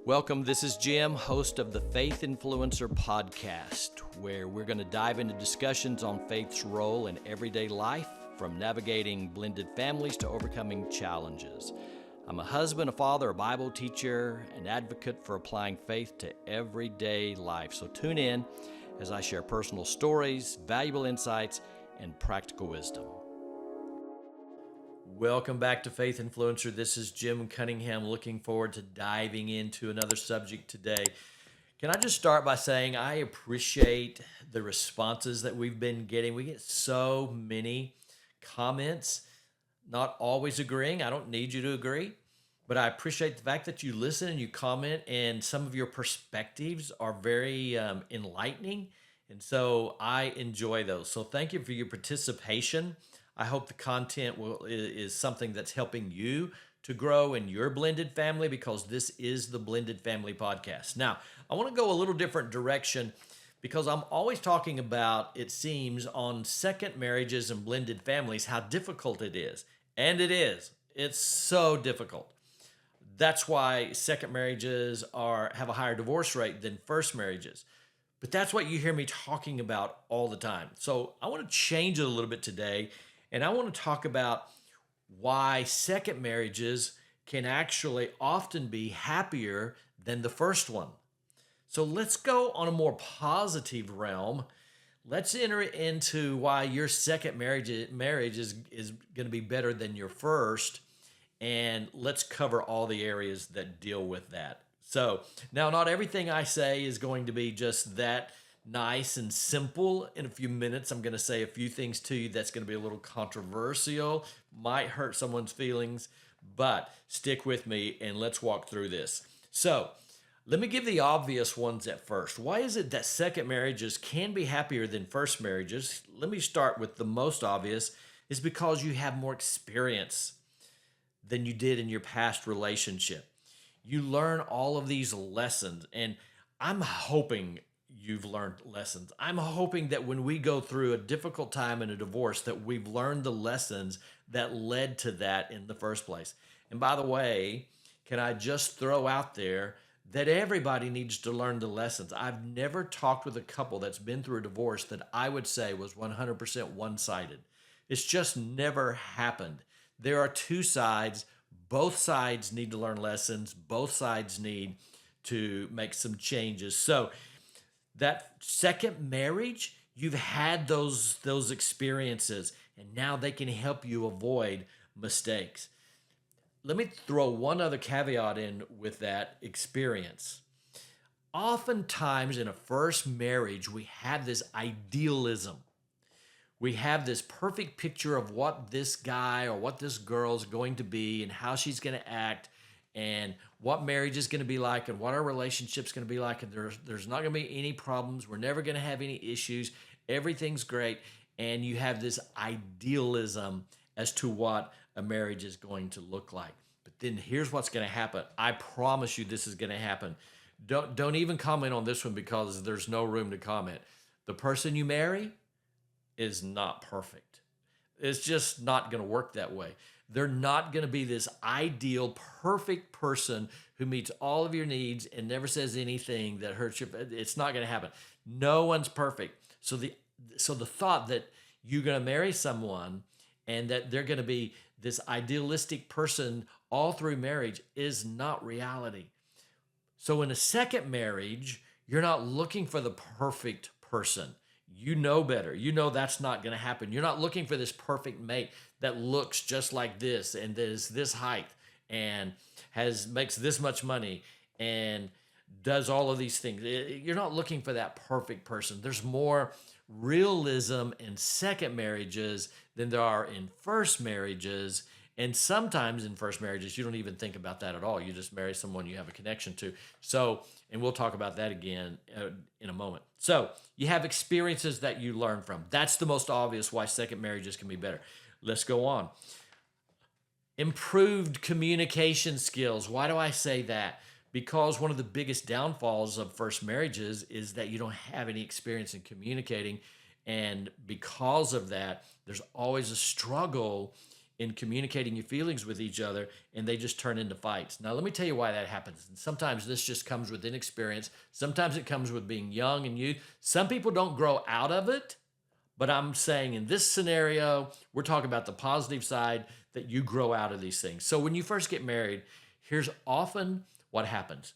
Welcome. This is Jim, host of the Faith Influencer podcast, where we're going to dive into discussions on faith's role in everyday life, from navigating blended families to overcoming challenges. I'm a husband, a father, a Bible teacher, an advocate for applying faith to everyday life. So tune in as I share personal stories, valuable insights, and practical wisdom. Welcome back to Faith Influencer. This is Jim Cunningham, looking forward to diving into another subject today. Can I just start by saying I appreciate the responses that we've been getting. We get so many comments, not always agreeing. I don't need you to agree, but I appreciate the fact that you listen and you comment, and some of your perspectives are very enlightening. And so I enjoy those. So thank you for your participation. I hope the content is something that's helping you to grow in your blended family, because this is the Blended Family Podcast. Now, I want to go a little different direction, because I'm always talking about, it seems, on second marriages and blended families, how difficult it is. And it is. It's so difficult. That's why second marriages have a higher divorce rate than first marriages. But that's what you hear me talking about all the time. So I want to change it a little bit today. And I want to talk about why second marriages can actually often be happier than the first one. So let's go on a more positive realm. Let's enter into why your second marriage is going to be better than your first. And let's cover all the areas that deal with that. So now, not everything I say is going to be just that nice and simple. In a few minutes, I'm going to say a few things to you that's going to be a little controversial, might hurt someone's feelings, but stick with me and let's walk through this. So let me give the obvious ones at first. Why is it that second marriages can be happier than first marriages? Let me start with the most obvious, is because you have more experience than you did in your past relationship. You learn all of these lessons, and I'm hoping you've learned lessons. I'm hoping that when we go through a difficult time in a divorce, that we've learned the lessons that led to that in the first place. And by the way, can I just throw out there that everybody needs to learn the lessons? I've never talked with a couple that's been through a divorce that I would say was 100% one-sided. It's just never happened. There are two sides. Both sides need to learn lessons. Both sides need to make some changes. So that second marriage, you've had those experiences, and now they can help you avoid mistakes. Let me throw one other caveat in with that experience. Oftentimes in a first marriage, we have this idealism. We have this perfect picture of what this guy or what this girl is going to be and how she's going to act, and what marriage is going to be like, and what our relationship's going to be like, and there's not going to be any problems. We're never going to have any issues. Everything's great. And you have this idealism as to what a marriage is going to look like. But then here's what's going to happen. I promise you this is going to happen. Don't even comment on this one, because there's no room to comment. The person you marry is not perfect. It's just not going to work that way. They're not going to be this ideal, perfect person who meets all of your needs and never says anything that hurts you. It's not going to happen. No one's perfect. So the thought that you're going to marry someone and that they're going to be this idealistic person all through marriage is not reality. So in a second marriage, you're not looking for the perfect person. You know better. You know that's not going to happen. You're not looking for this perfect mate that looks just like this and is this height and makes this much money and does all of these things. You're not looking for that perfect person. There's more realism in second marriages than there are in first marriages. And sometimes in first marriages, you don't even think about that at all. You just marry someone you have a connection to. So, and we'll talk about that again in a moment. So you have experiences that you learn from. That's the most obvious why second marriages can be better. Let's go on. Improved communication skills. Why do I say that? Because one of the biggest downfalls of first marriages is that you don't have any experience in communicating. And because of that, there's always a struggle in communicating your feelings with each other, and they just turn into fights. Now, let me tell you why that happens. And sometimes this just comes with inexperience. Sometimes it comes with being young and youth. Some people don't grow out of it, but I'm saying in this scenario, we're talking about the positive side that you grow out of these things. So when you first get married, here's often what happens.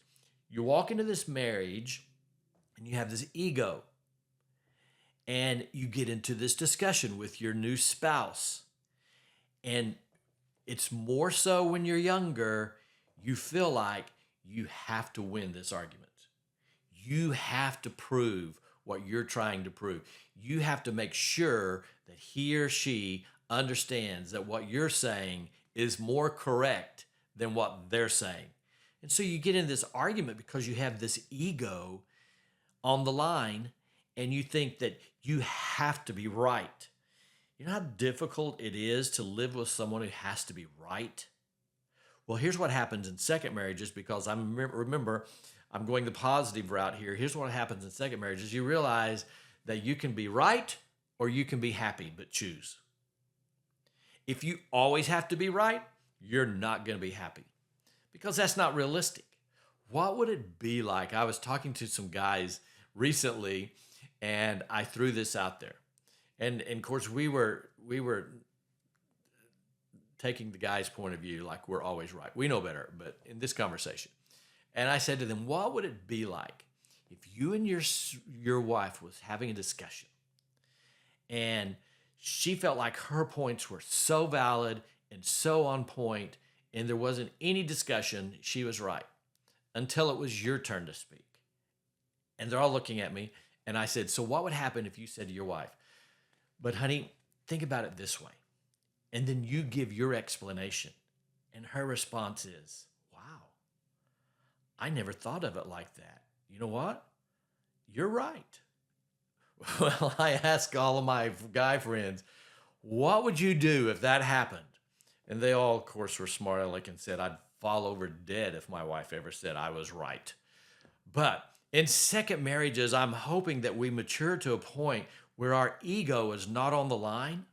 You walk into this marriage and you have this ego, and you get into this discussion with your new spouse. And it's more so when you're younger, you feel like you have to win this argument. You have to prove what you're trying to prove. You have to make sure that he or she understands that what you're saying is more correct than what they're saying. And so you get in this argument because you have this ego on the line and you think that you have to be right. You know how difficult it is to live with someone who has to be right? Well, here's what happens in second marriages, because remember, I'm going the positive route here. Here's what happens in second marriages. You realize that you can be right or you can be happy, but choose. If you always have to be right, you're not going to be happy, because that's not realistic. What would it be like? I was talking to some guys recently, and I threw this out there. And of course, we were taking the guy's point of view, like we're always right. We know better, but in this conversation. And I said to them, what would it be like if you and your wife was having a discussion and she felt like her points were so valid and so on point, and there wasn't any discussion, she was right, until it was your turn to speak. And they're all looking at me, and I said, so what would happen if you said to your wife, but honey, think about it this way. And then you give your explanation. And her response is, wow, I never thought of it like that. You know what? You're right. Well, I ask all of my guy friends, what would you do if that happened? And they all, of course, were smart aleck and said, I'd fall over dead if my wife ever said I was right. But in second marriages, I'm hoping that we mature to a point where our ego is not on the line.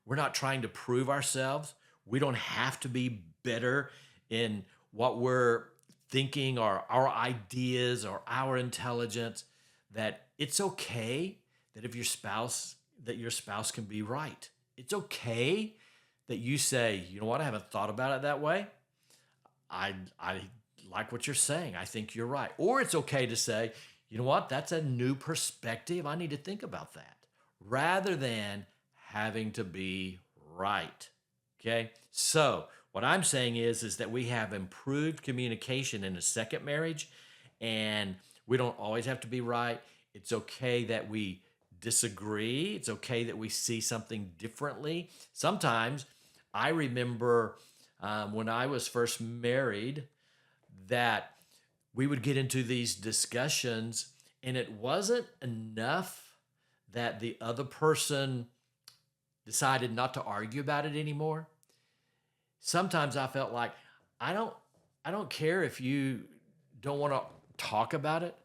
We're not trying to prove ourselves. We don't have to be better in what we're thinking or our ideas or our intelligence, that it's okay that if your spouse can be right. It's okay that you say, you know what, I haven't thought about it that way. I like what you're saying. I think you're right. Or it's okay to say, you know what, that's a new perspective. I need to think about that, rather than having to be right. Okay? So what I'm saying is that we have improved communication in a second marriage, and we don't always have to be right. It's okay that we disagree. It's okay that we see something differently. Sometimes I remember when I was first married that we would get into these discussions, and it wasn't enough that the other person decided not to argue about it anymore. Sometimes I felt like, I don't care if you don't want to talk about it,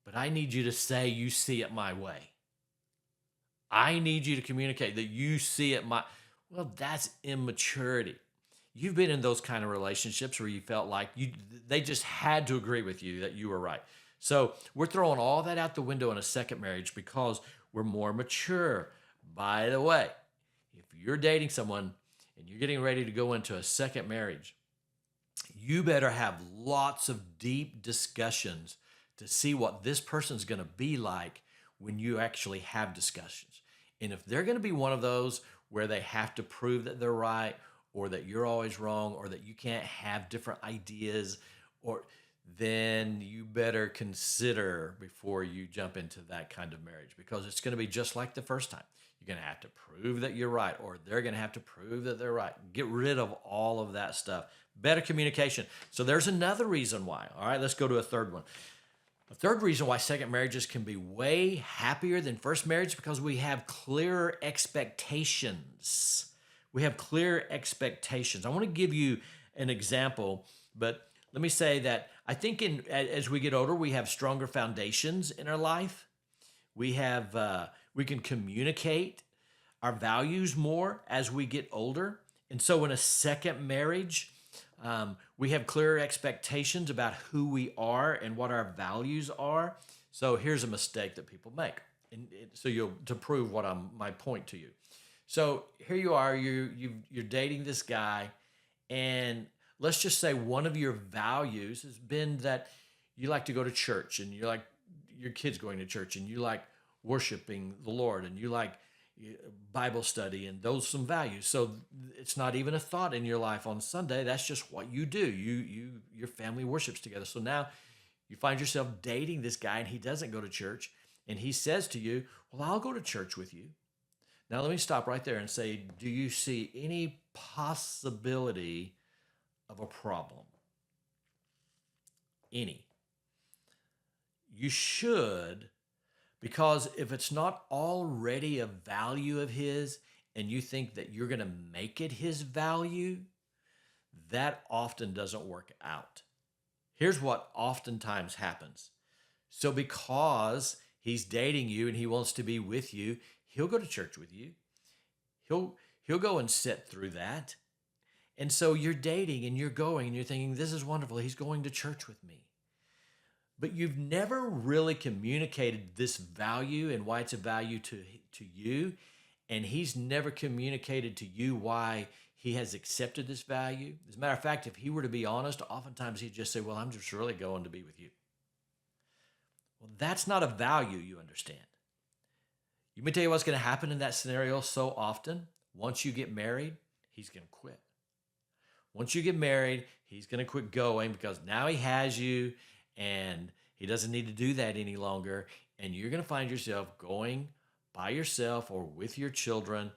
but I need you to say you see it my way. I need you to communicate that you see it well, that's immaturity. You've been in those kind of relationships where you felt like they just had to agree with you that you were right. So we're throwing all that out the window in a second marriage because we're more mature. By the way, if you're dating someone and you're getting ready to go into a second marriage, you better have lots of deep discussions to see what this person's going to be like when you actually have discussions. And if they're going to be one of those where they have to prove that they're right, or that you're always wrong, or that you can't have different ideas, then you better consider before you jump into that kind of marriage, because it's going to be just like the first time. You're going to have to prove that you're right, or they're going to have to prove that they're right. Get rid of all of that stuff. Better communication. So there's another reason why. All right, let's go to a third one. A third reason why second marriages can be way happier than first marriage, because we have clearer expectations. We have clear expectations. I want to give you an example, but let me say that I think as we get older, we have stronger foundations in our life. We can communicate our values more as we get older, And so in a second marriage, we have clearer expectations about who we are and what our values are. So here's a mistake that people make. So you'll to prove what my point to you. So here you are, you're dating this guy, and let's just say one of your values has been that you like to go to church, and you like your kids going to church, and you like worshiping the Lord, and you like Bible study, and those some values. So it's not even a thought in your life on Sunday. That's just what you do. Your family worships together. So now you find yourself dating this guy, and he doesn't go to church, and he says to you, "Well, I'll go to church with you." Now let me stop right there and say, do you see any possibility of a problem? Any? You should, because if it's not already a value of his and you think that you're going to make it his value, that often doesn't work out. Here's what oftentimes happens. So because he's dating you and he wants to be with you, he'll go to church with you. He'll go and sit through that. And so you're dating and you're going and you're thinking, this is wonderful. He's going to church with me. But you've never really communicated this value and why it's a value to you. And he's never communicated to you why he has accepted this value. As a matter of fact, if he were to be honest, oftentimes he'd just say, well, I'm just really going to be with you. Well, that's not a value, you understand. Let me tell you what's going to happen in that scenario so often. Once you get married, he's going to quit. Once you get married, he's going to quit going because now he has you and he doesn't need to do that any longer. And you're going to find yourself going by yourself or with your children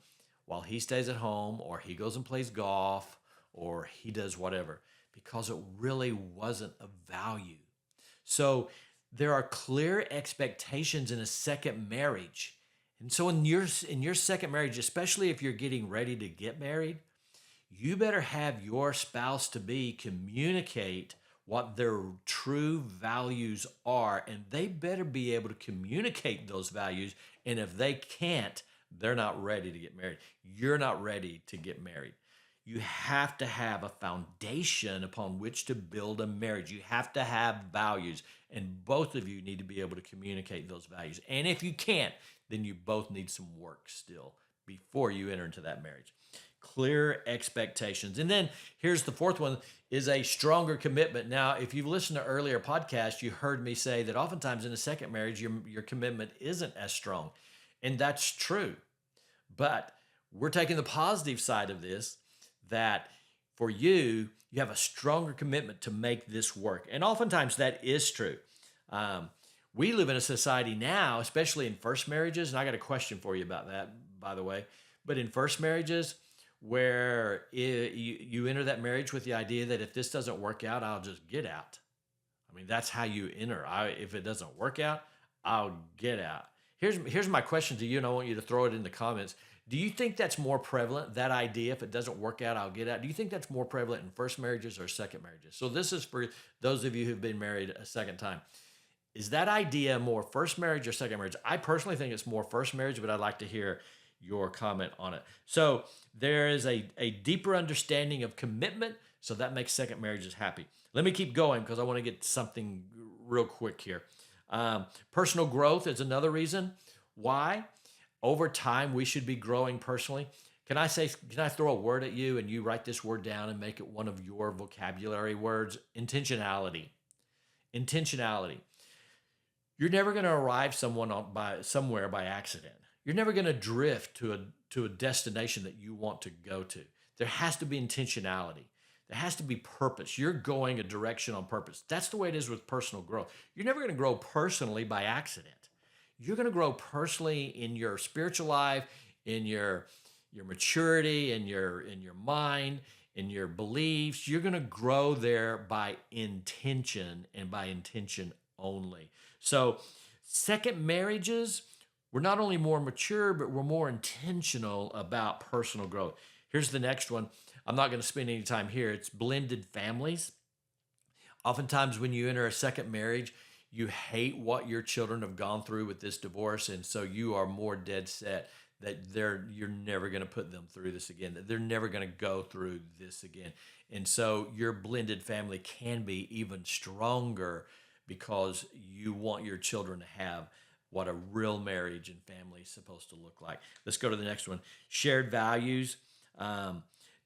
while he stays at home, or he goes and plays golf, or he does whatever, because it really wasn't of value. So there are clear expectations in a second marriage. And so in your second marriage, especially if you're getting ready to get married, you better have your spouse to be communicate what their true values are, and they better be able to communicate those values. And if they can't, they're not ready to get married. You're not ready to get married. You have to have a foundation upon which to build a marriage. You have to have values, and both of you need to be able to communicate those values. And if you can't, then you both need some work still before you enter into that marriage. Clear expectations. And then here's the fourth one, is a stronger commitment. Now, if you've listened to earlier podcasts, you heard me say that oftentimes in a second marriage, your commitment isn't as strong. And that's true. But we're taking the positive side of this, that for you, you have a stronger commitment to make this work. And oftentimes that is true. We live in a society now, especially in first marriages, and I got a question for you about that, by the way, but in first marriages, where you enter that marriage with the idea that if this doesn't work out, I'll just get out. I mean, that's how you enter. If it doesn't work out, I'll get out. Here's my question to you, and I want you to throw it in the comments. Do you think that's more prevalent, that idea, if it doesn't work out, I'll get out? Do you think that's more prevalent in first marriages or second marriages? So this is for those of you who've been married a second time. Is that idea more first marriage or second marriage? I personally think it's more first marriage, but I'd like to hear your comment on it. So there is a deeper understanding of commitment, so that makes second marriages happy. Let me keep going because I want to get something real quick here. Personal growth is another reason why. Over time, we should be growing personally. Can I throw a word at you and you write this word down and make it one of your vocabulary words? Intentionality. Intentionality. You're never going to arrive somewhere by accident. You're never going to drift to a destination that you want to go to. There has to be intentionality. There has to be purpose. You're going a direction on purpose. That's the way it is with personal growth. You're never going to grow personally by accident. You're going to grow personally in your spiritual life, in your maturity, in your mind, in your beliefs. You're going to grow there by intention and by intention only. So second marriages, we're not only more mature, but we're more intentional about personal growth. Here's the next one. I'm not going to spend any time here. It's blended families. Oftentimes when you enter a second marriage, you hate what your children have gone through with this divorce, and so you are more dead set that you're never going to put them through this again, that they're never going to go through this again. And so your blended family can be even stronger because you want your children to have what a real marriage and family is supposed to look like. Let's go to the next one. Shared values. Um,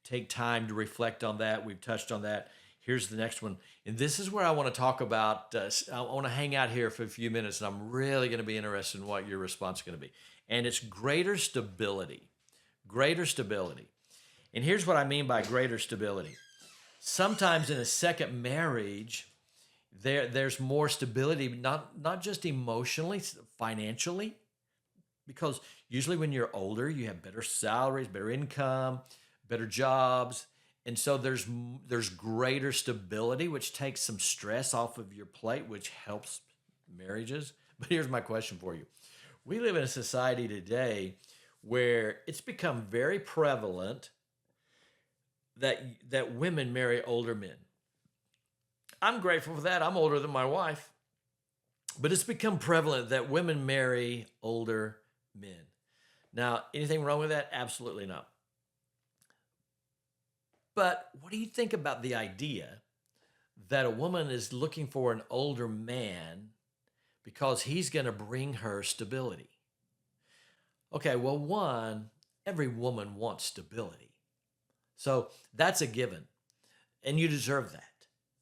Take time to reflect on that. We've touched on that. Here's the next one. And this is where I want to talk about. I want to hang out here for a few minutes, and I'm really going to be interested in what your response is going to be. And it's greater stability. Greater stability. And here's what I mean by greater stability. Sometimes in a second marriage, there's more stability, not just emotionally, financially, because usually when you're older, you have better salaries, better income, better jobs, and so there's greater stability, which takes some stress off of your plate, which helps marriages. But here's my question for you: we live in a society today where it's become very prevalent that women marry older men. I'm grateful for that. I'm older than my wife, but it's become prevalent that women marry older men. Now, anything wrong with that? Absolutely not. But what do you think about the idea that a woman is looking for an older man because he's going to bring her stability? Okay, well, one, every woman wants stability. So that's a given, and you deserve that.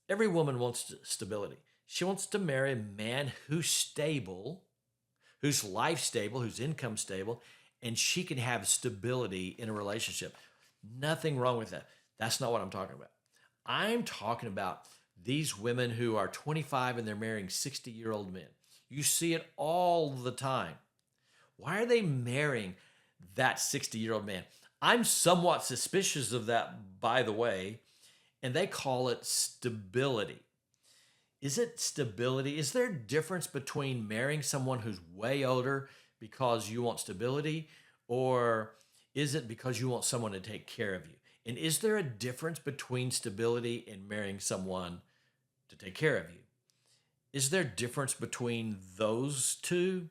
Every woman wants stability. She wants to marry a man who's stable, whose life stable, whose income stable, and she can have stability in a relationship. Nothing wrong with that. That's not what I'm talking about. I'm talking about these women who are 25 and they're marrying 60-year-old men. You see it all the time. Why are they marrying that 60-year-old man? I'm somewhat suspicious of that, by the way, and they call it stability. Is it stability? Is there a difference between marrying someone who's way older because you want stability, or is it because you want someone to take care of you? And is there a difference between stability and marrying someone to take care of you? Is there a difference between those two?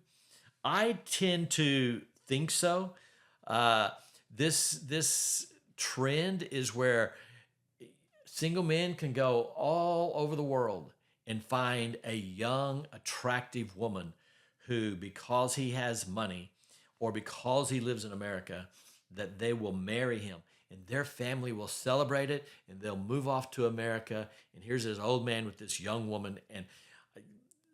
I tend to think so. Uh, this trend is where single men can go all over the world and find a young, attractive woman who, because he has money or because he lives in America, that they will marry him and their family will celebrate it and they'll move off to America. And here's this old man with this young woman. And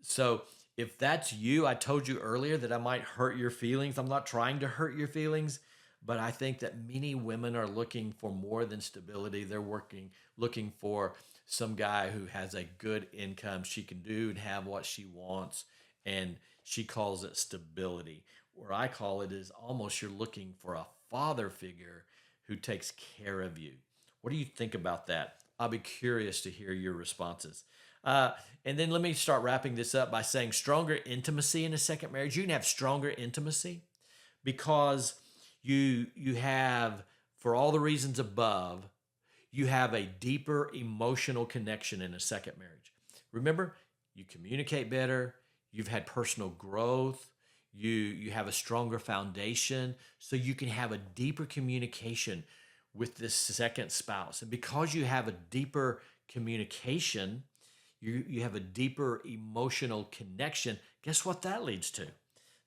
so if that's you, I told you earlier that I might hurt your feelings. I'm not trying to hurt your feelings, but I think that many women are looking for more than stability. They're looking for some guy who has a good income. She can do and have what she wants, and she calls it stability. Where I call it is almost you're looking for a father figure who takes care of you. What do you think about that? I'll be curious to hear your responses. And then let me start wrapping this up by saying stronger intimacy in a second marriage. You can have stronger intimacy because you have, for all the reasons above, you have a deeper emotional connection in a second marriage. Remember, you communicate better, you've had personal growth, you have a stronger foundation, so you can have a deeper communication with this second spouse. And because you have a deeper communication, you have a deeper emotional connection. Guess what that leads to?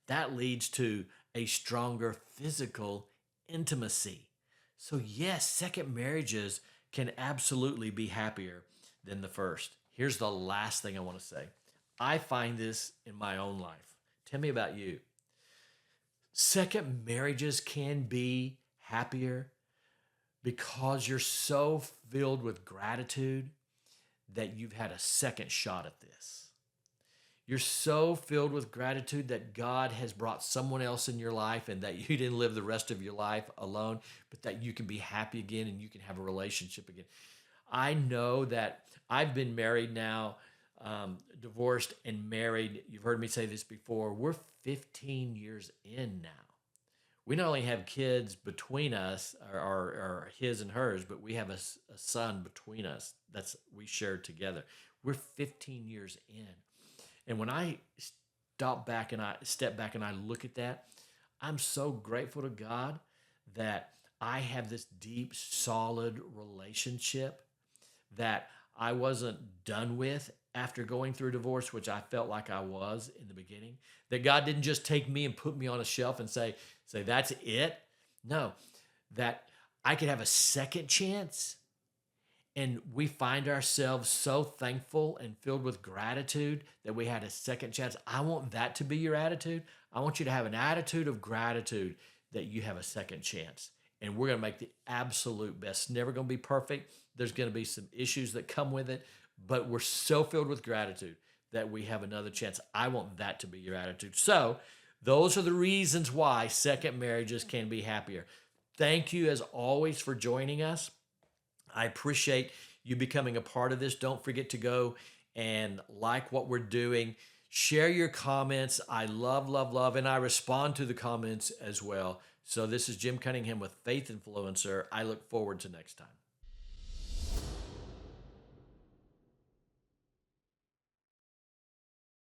That leads to a stronger physical intimacy. So yes, second marriages can absolutely be happier than the first. Here's the last thing I want to say. I find this in my own life. Tell me about you. Second marriages can be happier because you're so filled with gratitude that you've had a second shot at this. You're so filled with gratitude that God has brought someone else in your life and that you didn't live the rest of your life alone, but that you can be happy again and you can have a relationship again. I know that I've been married now, divorced and married. You've heard me say this before. We're 15 years in now. We not only have kids between us, or his and hers, but we have a son between us. We share together. We're 15 years in. And when I step back and I look at that, I'm so grateful to God that I have this deep, solid relationship that I wasn't done with after going through divorce, which I felt like I was in the beginning. That God didn't just take me and put me on a shelf and say that's it. No, that I could have a second chance, and we find ourselves so thankful and filled with gratitude that we had a second chance. I want that to be your attitude. I want you to have an attitude of gratitude that you have a second chance. And we're going to make the absolute best. It's never going to be perfect. There's going to be some issues that come with it, but we're so filled with gratitude that we have another chance. I want that to be your attitude. So, those are the reasons why second marriages can be happier. Thank you, as always, for joining us. I appreciate you becoming a part of this. Don't forget to go and like what we're doing. Share your comments. I love, love, love, and I respond to the comments as well. So this is Jim Cunningham with Faith Influencer. I look forward to next time.